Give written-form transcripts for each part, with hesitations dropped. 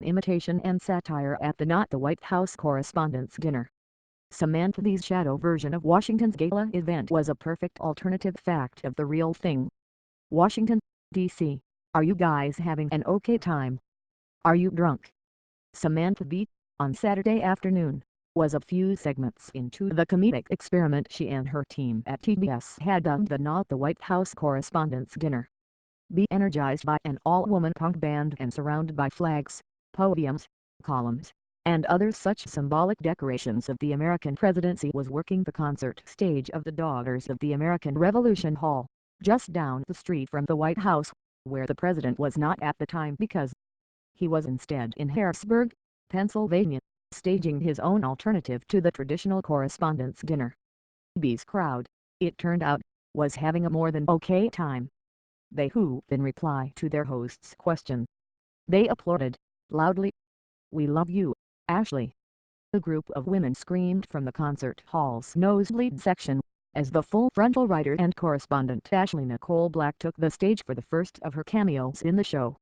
Imitation and Satire at the Not the White House Correspondents' Dinner. Samantha Bee's shadow version of Washington's gala event was a perfect alternative fact of the real thing. Washington, D.C. Are you guys having an okay time? Are you drunk? Samantha Bee, on Saturday afternoon, was a few segments into the comedic experiment she and her team at TBS had dubbed the Not the White House Correspondents' Dinner. Bee, energized by an all-woman punk band and surrounded by flags, podiums, columns, and other such symbolic decorations of the American presidency, was working the concert stage of the Daughters of the American Revolution Hall, just down the street from the White House, where the president was not at the time because he was instead in Harrisburg, Pennsylvania, staging his own alternative to the traditional Correspondents' Dinner. Bee's crowd, it turned out, was having a more than okay time. They whooped in reply to their host's question. They applauded, loudly. "We love you, Ashley." A group of women screamed from the concert hall's nosebleed section, as the full-frontal writer and correspondent Ashley Nicole Black took the stage for the first of her cameos in the show.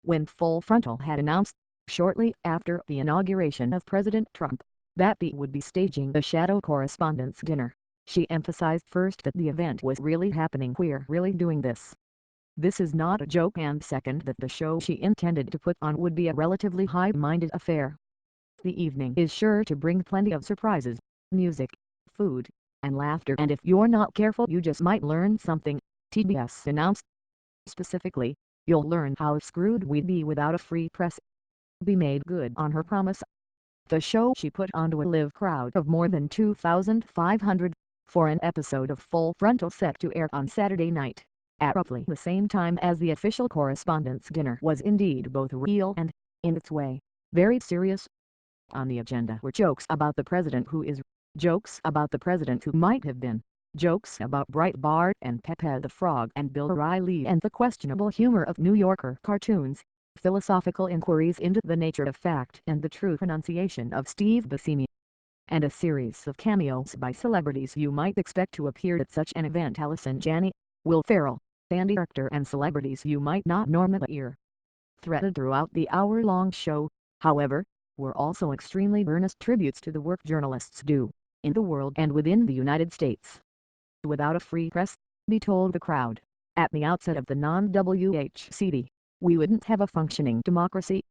When Full Frontal had announced, shortly after the inauguration of President Trump, that Bee would be staging the Shadow Correspondents' Dinner, she emphasized first that the event was really happening. "We're really doing this. This is not a joke," and second that the show she intended to put on would be a relatively high-minded affair. "The evening is sure to bring plenty of surprises, music, food, and laughter, and if you're not careful you just might learn something," TBS announced. "Specifically, you'll learn how screwed we'd be without a free press." Bee made good on her promise. The show she put on to a live crowd of more than 2,500, for an episode of Full Frontal set to air on Saturday night, at roughly the same time as the official Correspondents' Dinner, was indeed both real and, in its way, very serious. On the agenda were jokes about the president who is, jokes about the president who might have been, jokes about Breitbart and Pepe the Frog and Bill O'Reilly and the questionable humor of New Yorker cartoons, philosophical inquiries into the nature of fact and the true pronunciation of Steve Buscemi, and a series of cameos by celebrities you might expect to appear at such an event: Allison Janney, Will Ferrell, Andy Richter, and celebrities you might not normally hear. Threaded throughout the hour-long show, however, were also extremely earnest tributes to the work journalists do, in the world and within the United States. "Without a free press," Bee told the crowd, at the outset of the non-WHCD, "we wouldn't have a functioning democracy."